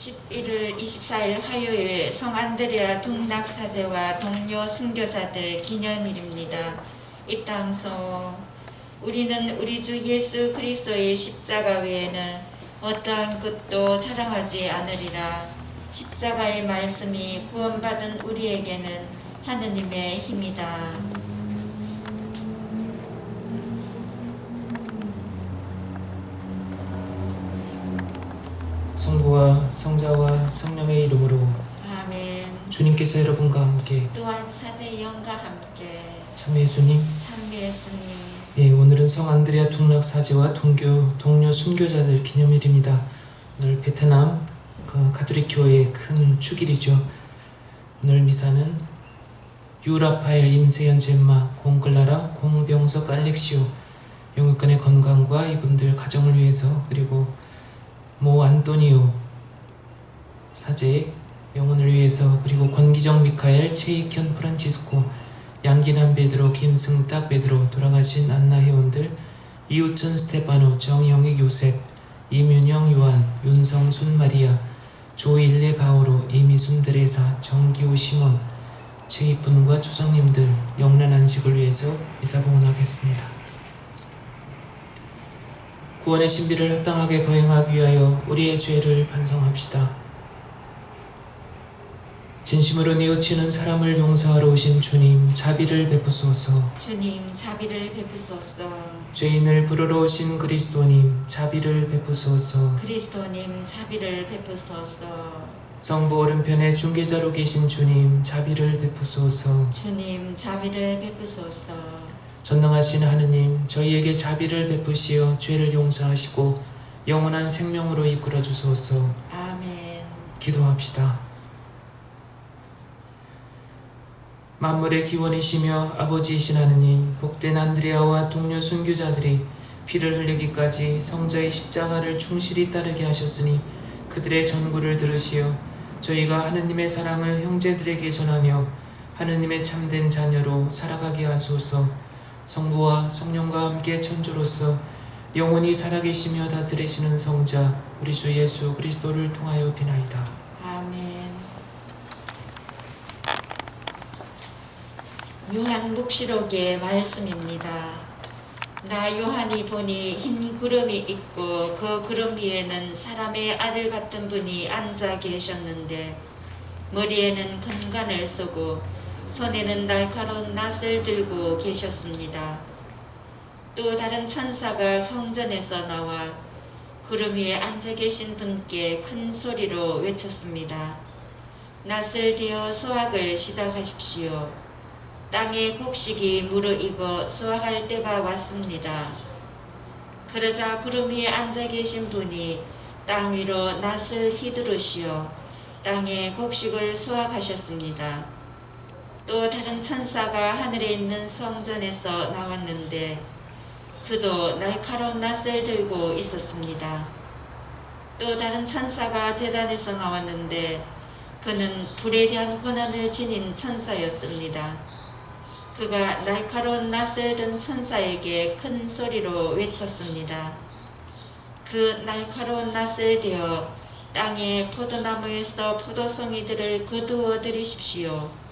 11월 24일 화요일 성안드레아 동락사제와 동료 순교자들 기념일입니다. 이 땅소 우리는 우리 주 예수 그리스도의 십자가 외에는 어떠한 것도 자랑하지 않으리라. 십자가의 말씀이 구원받은 우리에게는 하느님의 힘이다. 성부와 성자와 성령의 이름으로 아멘. 주님께서 여러분과 함께 또한 사제 영과 함께 참 예수님. 참 예수님. 예, 오늘은 성안드레아 둥락 사제와 동료 순교자들 기념일입니다. 오늘 베트남 가톨릭 교회의 큰 축일이죠. 오늘 미사는 유라파엘, 임세연, 젬마, 공글라라, 공병석, 알렉시오 영육간의 건강과 이분들 가정을 위해서, 그리고 모 안토니오 사제 영혼을 위해서, 그리고 권기정 미카엘, 최익현 프란치스코, 양기남 베드로, 김승딱 베드로, 돌아가신 안나 회원들, 이우천 스테파노, 정영익 요셉, 이민영 요한, 윤성순 마리아, 조일레 바오로, 이미순 드레사, 정기호 시몬, 최이쁜과 초성님들 영란 안식을 위해서 미사봉헌하겠습니다. 구원의 신비를 합당하게 거행하기 위하여 우리의 죄를 반성합시다. 진심으로 뉘우치는 사람을 용서하러 오신 주님, 자비를 베푸소서. 주님 자비를 베푸소서. 죄인을 부르러 오신 그리스도님, 자비를 베푸소서. 그리스도님 자비를 베푸소서. 성부 오른편에 중개자로 계신 주님, 자비를 베푸소서. 주님 자비를 베푸소서. 전능하신 하느님, 저희에게 자비를 베푸시어 죄를 용서하시고 영원한 생명으로 이끌어 주소서. 아멘. 기도합시다. 만물의 기원이시며 아버지이신 하느님, 복된 안드레아와 동료 순교자들이 피를 흘리기까지 성자의 십자가를 충실히 따르게 하셨으니 그들의 전구를 들으시어 저희가 하느님의 사랑을 형제들에게 전하며 하느님의 참된 자녀로 살아가게 하소서. 성부와 성령과 함께 천주로서 영원히 살아계시며 다스리시는 성자 우리 주 예수 그리스도를 통하여 비나이다. 아멘. 요한묵시록의 말씀입니다. 나 요한이 보니 흰 구름이 있고 그 구름 위에는 사람의 아들 같은 분이 앉아 계셨는데 머리에는 금관을 쓰고 손에는 날카로운 낫을 들고 계셨습니다. 또 다른 천사가 성전에서 나와 구름 위에 앉아 계신 분께 큰 소리로 외쳤습니다. 낫을 대어 수확을 시작하십시오. 땅의 곡식이 무르익어 수확할 때가 왔습니다. 그러자 구름 위에 앉아 계신 분이 땅 위로 낫을 휘두르시어 땅의 곡식을 수확하셨습니다. 또 다른 천사가 하늘에 있는 성전에서 나왔는데 그도 날카로운 낫을 들고 있었습니다. 또 다른 천사가 제단에서 나왔는데 그는 불에 대한 권한을 지닌 천사였습니다. 그가 날카로운 낫을 든 천사에게 큰 소리로 외쳤습니다. 그 날카로운 낫을 대어 땅의 포도나무에서 포도송이들을 거두어 들이십시오.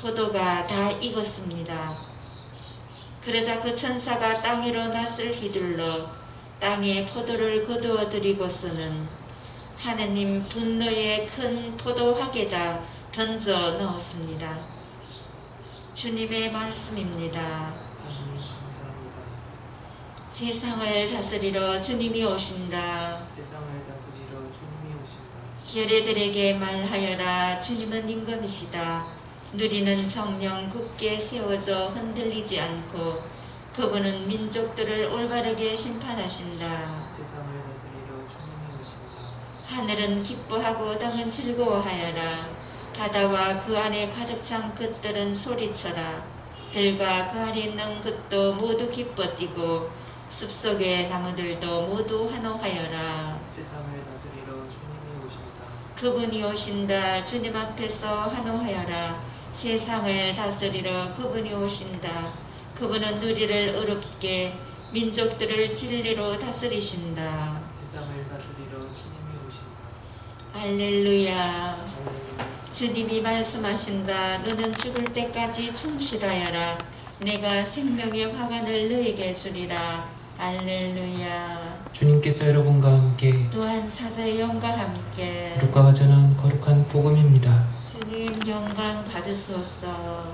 포도가 다 익었습니다. 그러자 그 천사가 땅 위로 낫을 휘둘러 땅에 포도를 거두어 들이고서는 하느님 분노의 큰 포도화개다 던져 넣었습니다. 주님의 말씀입니다. 세상을 다스리러 주님이 오신다. 세상을 다스리러 주님이 오신다. 결례들에게 말하여라. 주님은 임금이시다. 누리는 정령 굳게 세워져 흔들리지 않고 그분은 민족들을 올바르게 심판하신다. 세상을 다스리러 주님이 오신다. 하늘은 기뻐하고 땅은 즐거워하여라. 바다와 그 안에 가득 찬 것들은 소리쳐라. 들과 그 안에 있는 것도 모두 기뻐 뛰고 숲속의 나무들도 모두 환호하여라. 세상을 다스리러 주님이 오신다. 그분이 오신다. 주님 앞에서 환호하여라. 세상을 다스리러 그분이 오신다. 그분은 누리를 의롭게 민족들을 진리로 다스리신다. 세상을 다스리러 주님이 오신다. 할렐루야. 주님이 말씀하신다. 너는 죽을 때까지 충실하여라. 내가 생명의 화관을 너에게 주리라. 할렐루야. 주님께서 여러분과 함께 또한 사자의 영과 함께 루카가 전한 거룩한 복음입니다. 주님 영광 받으소서.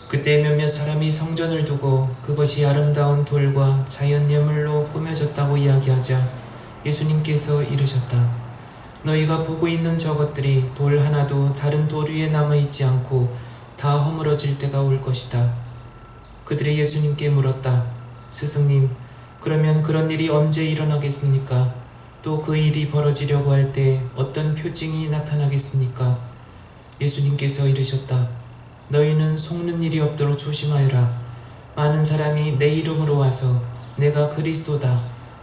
그때 몇몇 사람이 성전을 두고 그것이 아름다운 돌과 자연 예물로 꾸며졌다고 이야기하자 예수님께서 이르셨다. 너희가 보고 있는 저것들이 돌 하나도 다른 돌 위에 남아있지 않고 다 허물어질 때가 올 것이다. 그들이 예수님께 물었다. 스승님, 그러면 그런 일이 언제 일어나겠습니까? 또 그 일이 벌어지려고 할 때 어떤 표징이 나타나겠습니까? 예수님께서 이르셨다. 너희는 속는 일이 없도록 조심하여라. 많은 사람이 내 이름으로 와서 내가 그리스도다,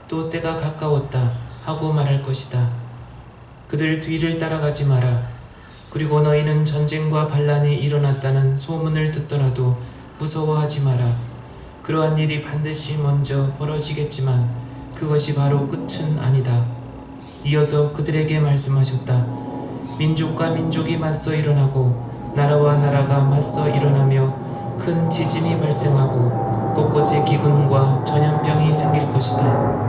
또 때가 가까웠다 하고 말할 것이다. 그들 뒤를 따라가지 마라. 그리고 너희는 전쟁과 반란이 일어났다는 소문을 듣더라도 무서워하지 마라. 그러한 일이 반드시 먼저 벌어지겠지만 그것이 바로 끝은 아니다. 이어서 그들에게 말씀하셨다. 민족과 민족이 맞서 일어나고 나라와 나라가 맞서 일어나며 큰 지진이 발생하고 곳곳에 기근과 전염병이 생길 것이다.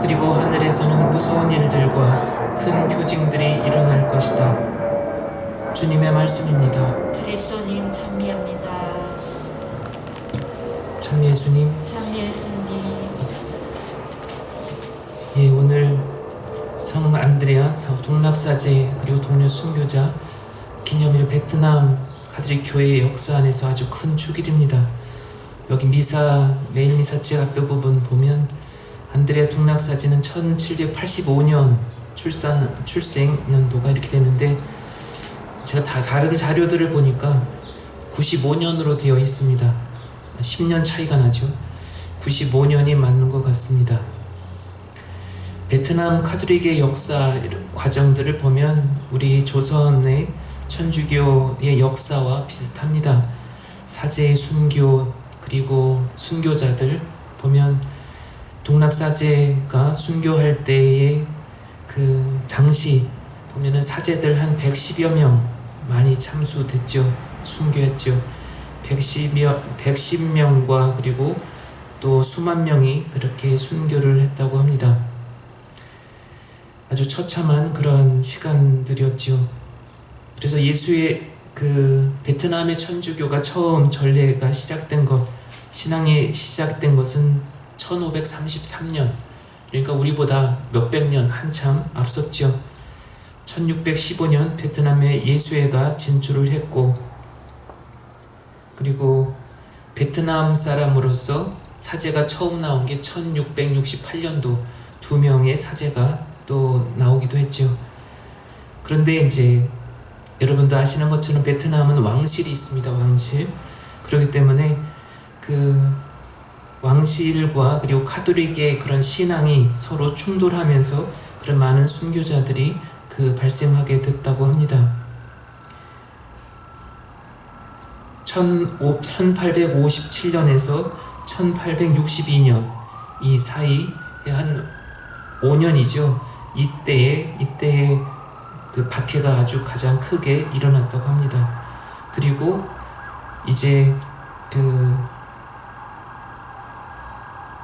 그리고 하늘에서는 무서운 일들과 큰 표징들이 일어날 것이다. 주님의 말씀입니다. 그리스도님 찬미합니다. 참 예수님. 참 예수님. 예, 오늘 성 안드레아 동락사제 그리고 동료 순교자 기념일 베트남 가톨릭 교회의 역사 안에서 아주 큰 축일입니다. 여기 미사 메인 미사책 앞에 부분 보면 안드레아 동락사제는 1785년 출생 연도가 이렇게 되는데 제가 다른 자료들을 보니까 95년으로 되어 있습니다. 10년 차이가 나죠. 95년이 맞는 것 같습니다. 베트남 가톨릭의 역사 과정들을 보면 우리 조선의 천주교의 역사와 비슷합니다. 사제, 순교, 그리고 순교자들 보면 동락사제가 순교할 때의 그 당시 보면은 사제들 한 110여 명 많이 참수됐죠. 순교했죠. 110명과 그리고 또 수만 명이 그렇게 순교를 했다고 합니다. 아주 처참한 그런 시간들이었죠. 그래서 예수의 그 베트남의 천주교가 처음 전례가 시작된 것, 신앙이 시작된 것은 1533년, 그러니까 우리보다 몇백 년 한참 앞섰죠. 1615년 베트남에 예수회가 진출을 했고, 그리고 베트남 사람으로서 사제가 처음 나온 게 1668년도 2명의 사제가 또 나오기도 했죠. 그런데 이제 여러분도 아시는 것처럼 베트남은 왕실이 있습니다. 왕실. 그렇기 때문에 그 왕실과 그리고 가톨릭의 그런 신앙이 서로 충돌하면서 그런 많은 순교자들이 발생하게 됐다고 합니다. 1857년에서 1862년 이 사이 한 5년이죠. 이때에 그 박해가 아주 가장 크게 일어났다고 합니다. 그리고 이제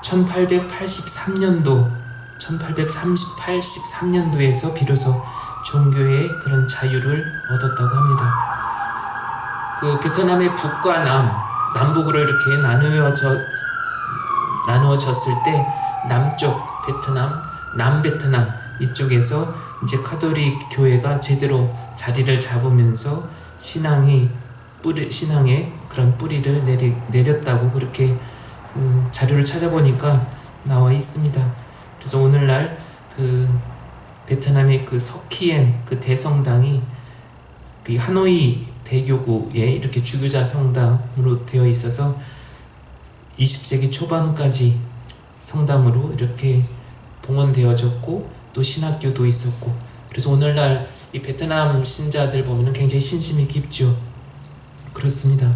1883년도에서 비로소 종교의 그런 자유를 얻었다고 합니다. 그 베트남의 북과 남북으로 이렇게 나누어졌을 때 남쪽 베트남, 남베트남 이쪽에서 이제 가톨릭 교회가 제대로 자리를 잡으면서 신앙의 그런 뿌리를 내렸다고 그렇게 자료를 찾아보니까 나와 있습니다. 그래서 오늘날 베트남의 서키엔 대성당이 하노이 대교구에 이렇게 주교자 성당으로 되어 있어서 20세기 초반까지 성당으로 이렇게 봉헌되어졌고 또 신학교도 있었고, 그래서 오늘날 이 베트남 신자들 보면 굉장히 신심이 깊죠. 그렇습니다.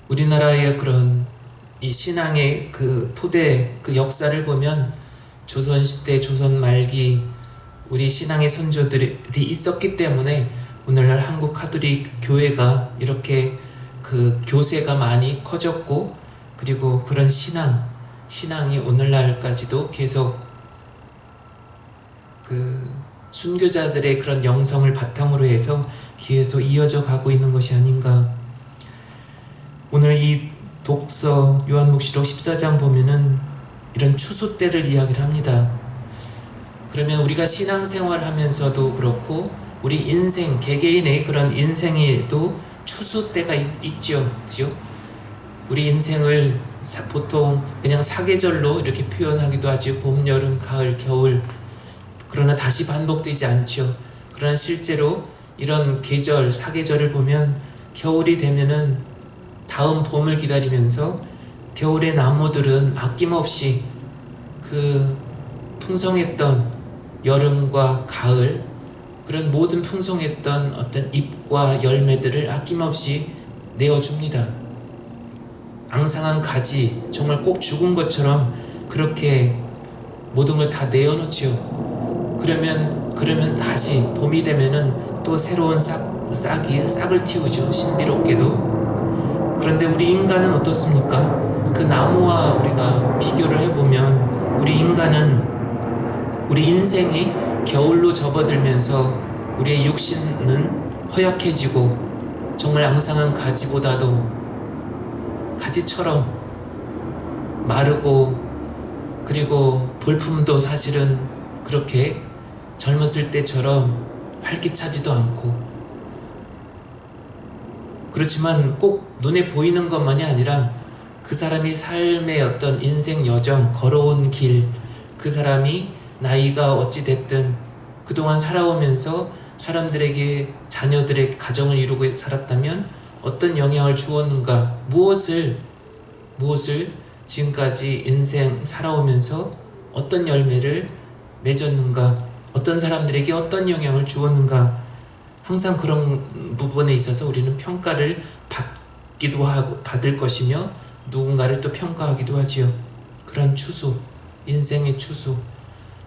우리나라의 그런 이 신앙의 토대 역사를 보면 조선시대 조선 말기 우리 신앙의 선조들이 있었기 때문에 오늘날 한국 가톨릭 교회가 이렇게 그 교세가 많이 커졌고, 그리고 그런 신앙이 오늘날까지도 계속 그 순교자들의 그런 영성을 바탕으로 해서 계속 이어져 가고 있는 것이 아닌가. 오늘 이 독서 요한묵시록 14장 보면은 이런 추수 때를 이야기를 합니다. 그러면 우리가 신앙생활 하면서도 그렇고 우리 인생, 개개인의 그런 인생에도 추수 때가 있죠. 우리 인생을 보통 그냥 사계절로 이렇게 표현하기도 하죠. 봄, 여름, 가을, 겨울. 그러나 다시 반복되지 않죠. 그러나 실제로 이런 계절, 사계절을 보면 겨울이 되면은 다음 봄을 기다리면서 겨울의 나무들은 아낌없이 그 풍성했던 여름과 가을, 그런 모든 풍성했던 어떤 잎과 열매들을 아낌없이 내어줍니다. 앙상한 가지, 정말 꼭 죽은 것처럼 그렇게 모든 걸 다 내어놓죠. 그러면 다시 봄이 되면은 또 새로운 싹을 틔우죠. 신비롭게도. 그런데 우리 인간은 어떻습니까? 그 나무와 우리가 비교를 해보면 우리 인간은, 우리 인생이 겨울로 접어들면서 우리의 육신은 허약해지고 정말 앙상한 가지보다도 가지처럼 마르고, 그리고 볼품도 사실은 그렇게 젊었을 때처럼 활기차지도 않고, 그렇지만 꼭 눈에 보이는 것만이 아니라 그 사람이 삶의 어떤 인생 여정, 걸어온 길, 그 사람이 나이가 어찌 됐든 그동안 살아오면서 사람들에게, 자녀들의 가정을 이루고 살았다면 어떤 영향을 주었는가, 무엇을 지금까지 인생 살아오면서 어떤 열매를 맺었는가, 어떤 사람들에게 어떤 영향을 주었는가, 항상 그런 부분에 있어서 우리는 평가를 받기도 하고 받을 것이며 누군가를 또 평가하기도 하지요. 그런 추수, 인생의 추수.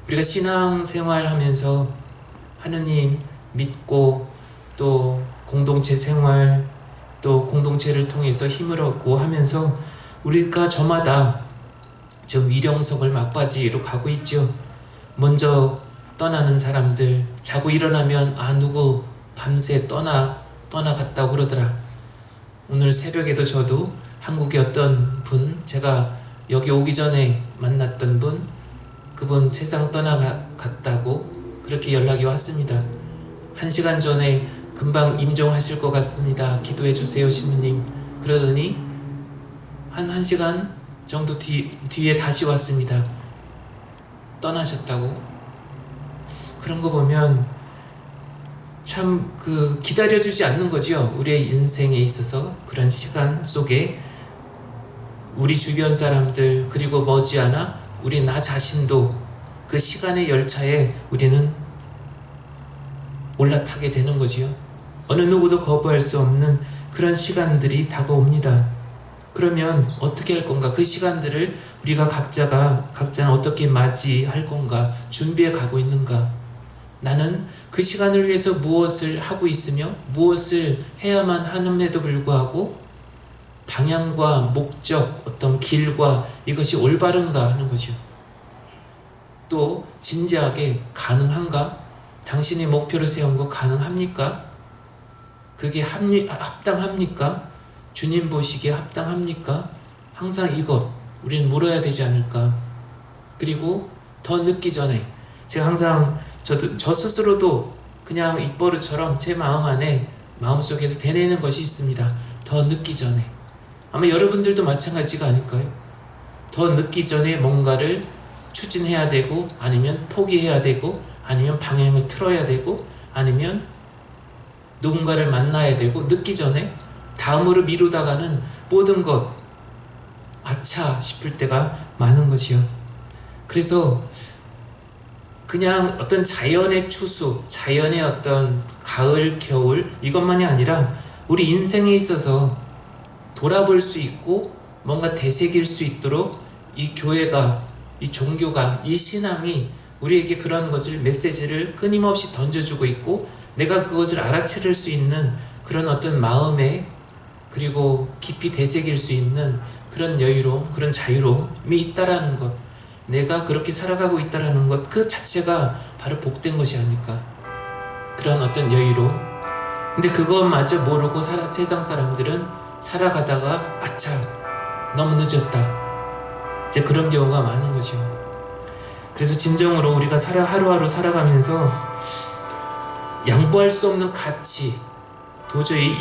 우리가 신앙생활 하면서 하느님 믿고 또 공동체 생활, 또 공동체를 통해서 힘을 얻고 하면서 우리가 저마다 저 위령석을 막바지로 가고 있죠. 먼저 떠나는 사람들, 자고 일어나면 누구 밤새 떠나갔다고 그러더라. 오늘 새벽에도 저도 한국의 어떤 분, 제가 여기 오기 전에 만났던 분, 그분 세상 떠나갔다고 그렇게 연락이 왔습니다. 1시간 전에 금방 임종하실 것 같습니다. 기도해 주세요, 신부님. 그러더니 한 1시간 정도 뒤에 다시 왔습니다. 떠나셨다고. 그런 거 보면 참 기다려주지 않는 거죠. 우리의 인생에 있어서 그런 시간 속에 우리 주변 사람들, 그리고 머지않아 우리 나 자신도 그 시간의 열차에 우리는 올라타게 되는 거지요. 어느 누구도 거부할 수 없는 그런 시간들이 다가옵니다. 그러면 어떻게 할 건가? 그 시간들을 우리가 각자는 어떻게 맞이할 건가? 준비해 가고 있는가? 나는 그 시간을 위해서 무엇을 하고 있으며 무엇을 해야만 하는데도 불구하고 방향과 목적, 어떤 길과 이것이 올바른가 하는 것이요. 또 진지하게 가능한가? 당신이 목표를 세운 거 가능합니까? 그게 합당합니까? 주님 보시기에 합당합니까? 항상 이것 우리는 물어야 되지 않을까. 그리고 더 늦기 전에, 제가 항상 저 스스로도 그냥 입버릇처럼 제 마음속에서 되뇌는 것이 있습니다. 더 늦기 전에. 아마 여러분들도 마찬가지가 아닐까요? 더 늦기 전에 뭔가를 추진해야 되고, 아니면 포기해야 되고, 아니면 방향을 틀어야 되고, 아니면 누군가를 만나야 되고, 늦기 전에 다음으로 미루다가는 모든 것 아차 싶을 때가 많은 것이요. 그래서 그냥 어떤 자연의 추수, 자연의 어떤 가을, 겨울 이것만이 아니라 우리 인생에 있어서 돌아볼 수 있고 뭔가 되새길 수 있도록 이 교회가 이 종교가, 이 신앙이 우리에게 그런 것을, 메시지를 끊임없이 던져주고 있고, 내가 그것을 알아차릴 수 있는 그런 어떤 마음에, 그리고 깊이 되새길 수 있는 그런 여유로움, 그런 자유로움이 있다라는 것, 내가 그렇게 살아가고 있다라는 것, 그 자체가 바로 복된 것이 아닐까. 그런 어떤 여유로움. 근데 그것마저 모르고 세상 사람들은 살아가다가 아차, 너무 늦었다, 이제 그런 경우가 많은 거죠. 그래서 진정으로 우리가 하루하루 살아가면서 양보할 수 없는 가치, 도저히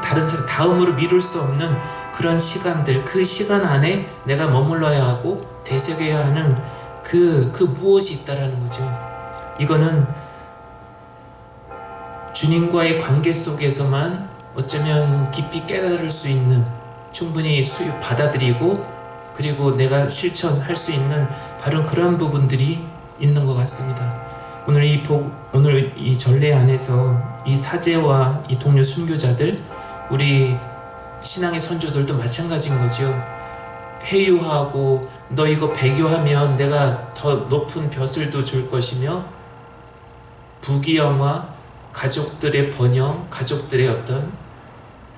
다른 사람 다음으로 미룰 수 없는 그런 시간들, 그 시간 안에 내가 머물러야 하고 되새겨야 하는 그 무엇이 있다라는 거죠. 이거는 주님과의 관계 속에서만 어쩌면 깊이 깨달을 수 있는, 충분히 받아들이고 그리고 내가 실천할 수 있는 바로 그런 부분들이 있는 것 같습니다. 오늘 이 전례 안에서 이 사제와 이 동료 순교자들, 우리 신앙의 선조들도 마찬가지인 거죠. 회유하고 너 이거 배교하면 내가 더 높은 벼슬도 줄 것이며 부귀영화, 가족들의 번영, 가족들의 어떤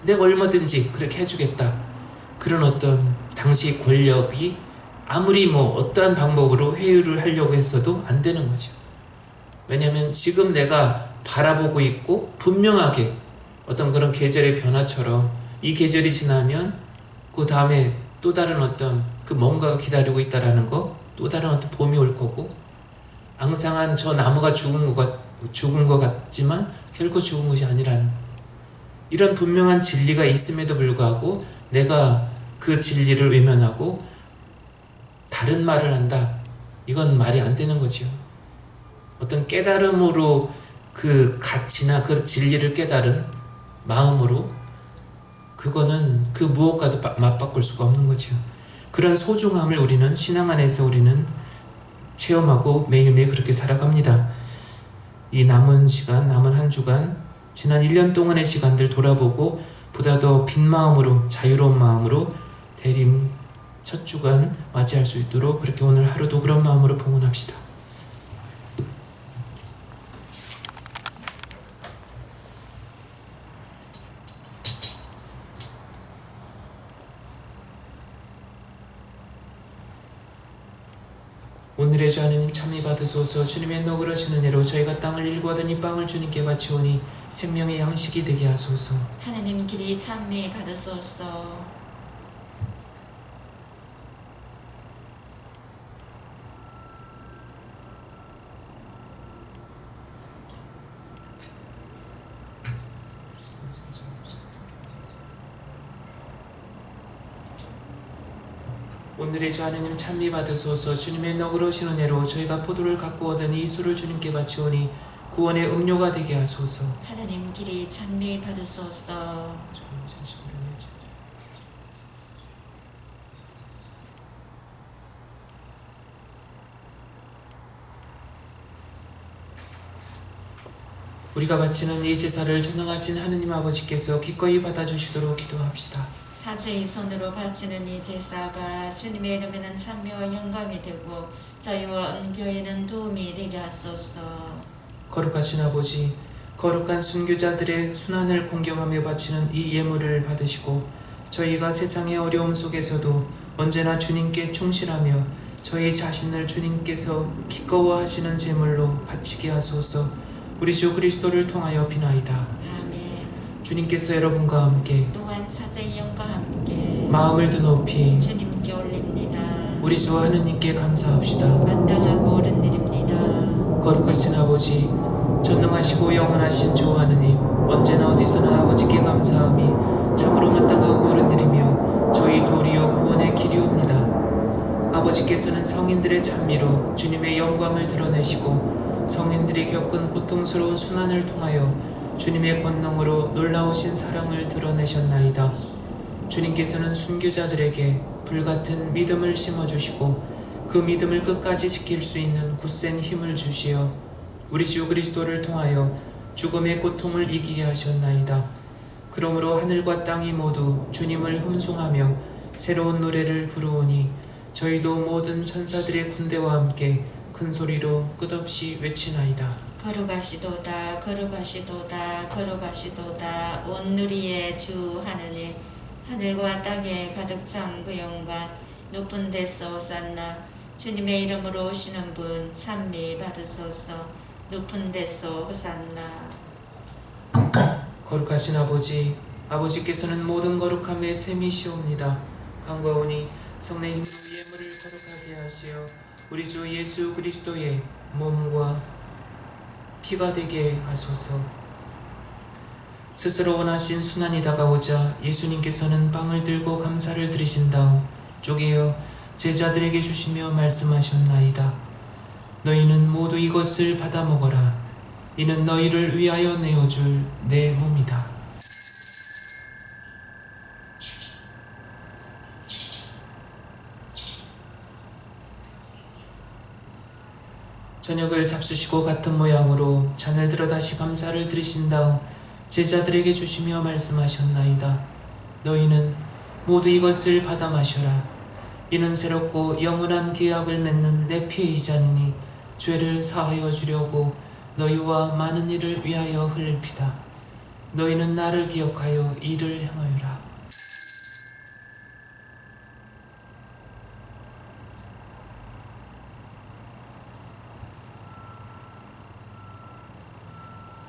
내가 얼마든지 그렇게 해주겠다, 그런 어떤 당시 권력이 아무리 어떠한 방법으로 회유를 하려고 했어도 안 되는 거죠. 왜냐하면 지금 내가 바라보고 있고 분명하게 어떤 그런 계절의 변화처럼 이 계절이 지나면 그 다음에 또 다른 어떤 그 뭔가가 기다리고 있다라는 거, 또 다른 어떤 봄이 올 거고, 앙상한 저 나무가 죽은 것 같지만 결코 죽은 것이 아니라는, 이런 분명한 진리가 있음에도 불구하고 내가 그 진리를 외면하고 다른 말을 한다, 이건 말이 안 되는 거죠. 어떤 깨달음으로 그 가치나 그 진리를 깨달은 마음으로, 그거는 그 무엇과도 맞바꿀 수가 없는 거죠. 그런 소중함을 우리는 신앙 안에서 우리는 체험하고 매일매일 그렇게 살아갑니다. 이 남은 시간, 남은 한 주간, 지난 1년 동안의 시간들 돌아보고 보다 더 빈 마음으로, 자유로운 마음으로 대림 첫 주간 맞이할 수 있도록 그렇게 오늘 하루도 그런 마음으로 봉헌합시다. 오늘의 주 하느님 참히 받으소서. 주님의 너그러신 은혜로 저희가 땅을 일구하던 이 빵을 주님께 바치오니 생명의 양식이 되게 하소서. 하나님 길이 참미 받으소서. 오늘의 주 하느님 참미 받으소서. 주님의 너그러신 은혜로 저희가 포도를 갖고 얻은 이 술을 주님께 바치오니 구원의 음료가 되게 하소서. 하나님 길이 참미 받으소서. 우리가 바치는 이 제사를 전능하신 하느님 아버지께서 기꺼이 받아주시도록 기도합시다. 사제의 손으로 바치는 이 제사가 주님의 이름에는 찬미와 영광이 되고 저희와 온 교회는 도움이 되게 하소서. 거룩하신 아버지, 거룩한 순교자들의 순환을 공경하며 바치는 이 예물을 받으시고 저희가 세상의 어려움 속에서도 언제나 주님께 충실하며 저희 자신을 주님께서 기꺼워하시는 제물로 바치게 하소서. 우리 주 그리스도를 통하여 비나이다. 아멘. 주님께서 여러분과 함께 또한 사제의 영과 함께 마음을 드 높이 주님께 올립니다. 우리 주 하느님께 감사합시다. 마땅하고 옳은 일입니다. 거룩하신 아버지, 전능하시고 영원하신 주 하느님, 언제나 어디서나 아버지께 감사함이 참으로 마땅하고 옳은 일이며 저희 도리어 구원의 길이옵니다. 아버지께서는 성인들의 찬미로 주님의 영광을 드러내시고 성인들이 겪은 고통스러운 순환을 통하여 주님의 권능으로 놀라우신 사랑을 드러내셨나이다. 주님께서는 순교자들에게 불같은 믿음을 심어주시고 그 믿음을 끝까지 지킬 수 있는 굳센 힘을 주시어 우리 주 그리스도를 통하여 죽음의 고통을 이기게 하셨나이다. 그러므로 하늘과 땅이 모두 주님을 흠송하며 새로운 노래를 부르오니 저희도 모든 천사들의 군대와 함께 큰 소리로 끝없이 외치나이다. 거룩하시도다 거룩하시도다 거룩하시도다 온 누리의 주 하느님 하늘과 땅에 가득 찬 그 영광 높은 데서 오산나 주님의 이름으로 오시는 분 찬미 받으소서 높은 데서 호산나. 거룩하신 아버지, 아버지께서는 모든 거룩함에 셈이시옵니다. 간과오니 성례님으로 예물을 거룩하게 하시어 우리 주 예수 그리스도의 몸과 피가 되게 하소서. 스스로 원하신 순환이 다가오자 예수님께서는 빵을 들고 감사를 드리신 다음 쪼개어 제자들에게 주시며 말씀하셨나이다. 너희는 모두 이것을 받아 먹어라. 이는 너희를 위하여 내어줄 내 몸이다. 저녁을 잡수시고 같은 모양으로 잔을 들어 다시 감사를 드리신 다음 제자들에게 주시며 말씀하셨나이다. 너희는 모두 이것을 받아 마셔라. 이는 새롭고 영원한 계약을 맺는 내 피의 잔이니 죄를 사하여 주려고 너희와 많은 이를 위하여 흘릴 피다. 너희는 나를 기억하여 이를 행하여라.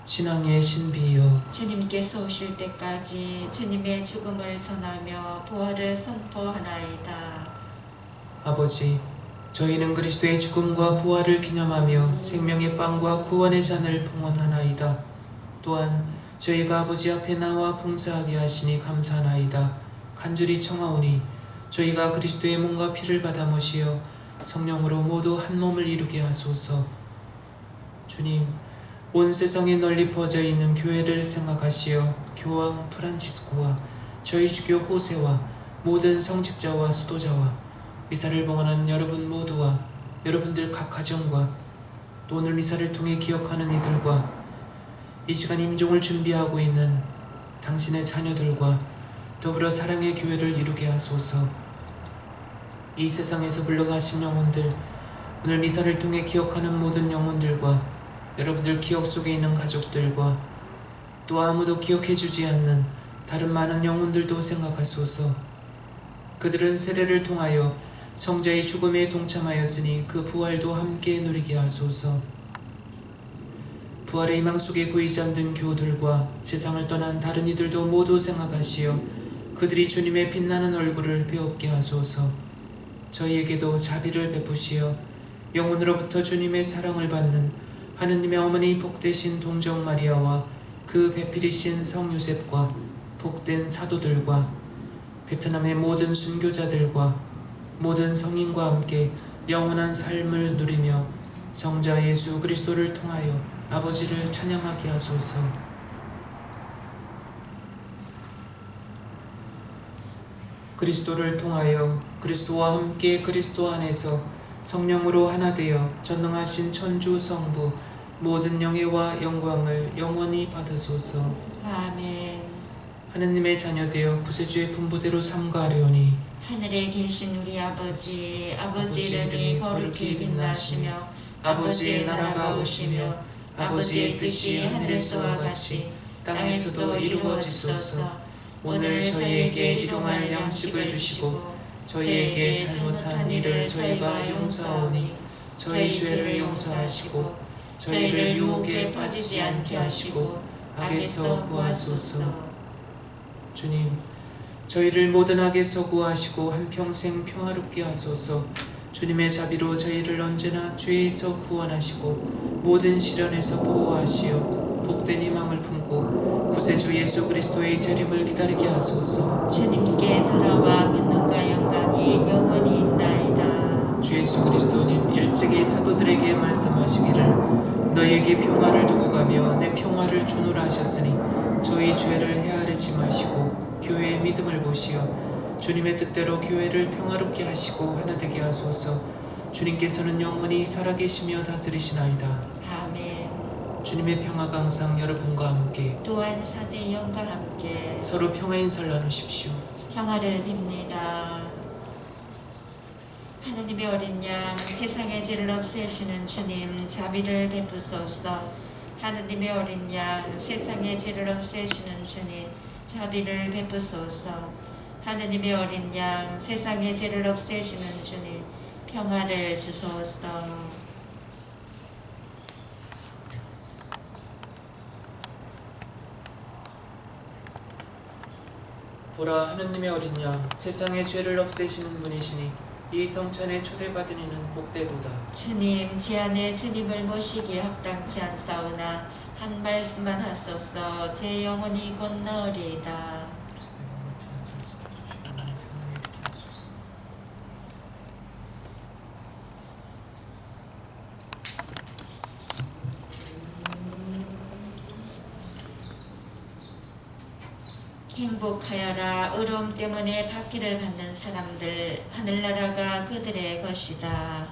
신앙의 신비여, 주님께서 오실 때까지 주님의 죽음을 전하며 부활을 선포하나이다. 아버지, 저희는 그리스도의 죽음과 부활을 기념하며 생명의 빵과 구원의 잔을 봉헌하나이다. 또한 저희가 아버지 앞에 나와 봉사하게 하시니 감사하나이다. 간절히 청하오니 저희가 그리스도의 몸과 피를 받아 모시어 성령으로 모두 한 몸을 이루게 하소서. 주님, 온 세상에 널리 퍼져 있는 교회를 생각하시어 교황 프란치스코와 저희 주교 호세와 모든 성직자와 수도자와 미사를 봉헌한 여러분 모두와 여러분들 각 가정과 또 오늘 미사를 통해 기억하는 이들과 이 시간 임종을 준비하고 있는 당신의 자녀들과 더불어 사랑의 교회를 이루게 하소서. 이 세상에서 물러가신 영혼들, 오늘 미사를 통해 기억하는 모든 영혼들과 여러분들 기억 속에 있는 가족들과 또 아무도 기억해주지 않는 다른 많은 영혼들도 생각하소서. 그들은 세례를 통하여 성자의 죽음에 동참하였으니 그 부활도 함께 누리게 하소서. 부활의 희망 속에 고이 잠든 교우들과 세상을 떠난 다른 이들도 모두 생각하시어 그들이 주님의 빛나는 얼굴을 배웁게 하소서. 저희에게도 자비를 베푸시어 영혼으로부터 주님의 사랑을 받는 하느님의 어머니 복되신 동정 마리아와 그 배필이신 성 요셉과 복된 사도들과 베트남의 모든 순교자들과 모든 성인과 함께 영원한 삶을 누리며 성자 예수 그리스도를 통하여 아버지를 찬양하게 하소서. 그리스도를 통하여 그리스도와 함께 그리스도 안에서 성령으로 하나 되어 전능하신 천주 성부 모든 영예와 영광을 영원히 받으소서. 아멘. 하느님의 자녀되어 구세주의 분부대로 삼가하려니 하늘에 계신 우리 아버지 이름이 거룩히 빛나시며 아버지의 나라가 오시며 아버지의 뜻이 하늘에서와 같이 땅에서도 이루어지소서. 오늘 저희에게 일용할 양식을 주시고 저희에게 잘못한 일을 저희가 용서하오니 저희 죄를 용서하시고 저희를 유혹에 빠지지 않게 하시고 악에서 구하소서. 주님, 저희를 모든 악에서 구하시고 한평생 평화롭게 하소서. 주님의 자비로 저희를 언제나 죄에서 구원하시고 모든 시련에서 보호하시어 복된 희망을 품고 구세주 예수 그리스도의 재림을 기다리게 하소서. 주님께 나라와 권능과 영광이 영원히 있나이다. 주 예수 그리스도님 일찍이 사도들에게 말씀하시기를 너희에게 평화를 두고 가며 내 평화를 주노라 하셨으니 저희 죄를 헤아리지 마시고 교회의 믿음을 보시어 주님의 뜻대로 교회를 평화롭게 하시고 하나 되게 하소서. 주님께서는 영원히 살아계시며 다스리시나이다. 아멘. 주님의 평화가 항상 여러분과 함께 또한 사제 영과 함께 서로 평화 인사를 나누십시오. 평화를 빕니다. 하느님의 어린 양 세상의 죄를 없애시는 주님 자비를 베푸소서. 하느님의 어린 양 세상의 죄를 없애시는 주님 자비를 베푸소서. 하느님의 어린 양 세상의 죄를 없애시는 주님 평화를 주소서. 보라, 하느님의 어린 양 세상의 죄를 없애시는 분이시니 이 성찬에 초대받은 이는 복되도다. 주님, 제 안에 주님을 모시기에 합당치 않사오나 한 말씀만 하소서. 제 영혼이 곧 나으리이다. 행복하여라. 의로움 때문에 받기를 받는 사람들, 하늘나라가 그들의 것이다.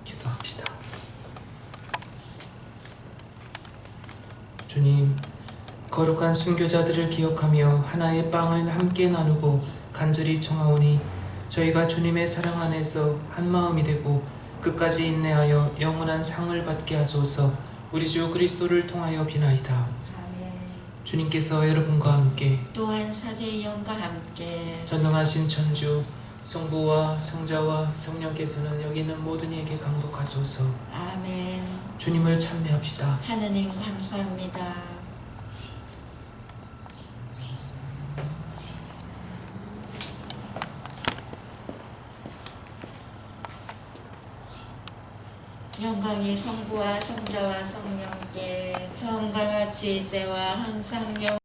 기도합시다. 주님, 거룩한 순교자들을 기억하며 하나의 빵을 함께 나누고 간절히 청하오니 저희가 주님의 사랑 안에서 한 마음이 되고 끝까지 인내하여 영원한 상을 받게 하소서. 우리 주 그리스도를 통하여 비나이다. 아멘. 주님께서 여러분과 함께 또한 사제의 영과 함께 전능하신 천주 성부와 성자와 성령께서는 여기 있는 모든 이에게 강복하소서. 아멘. 주님을 찬미합시다. 하느님 감사합니다. 영광이 성부와 성자와 성령께 처음과 같이 이제와 항상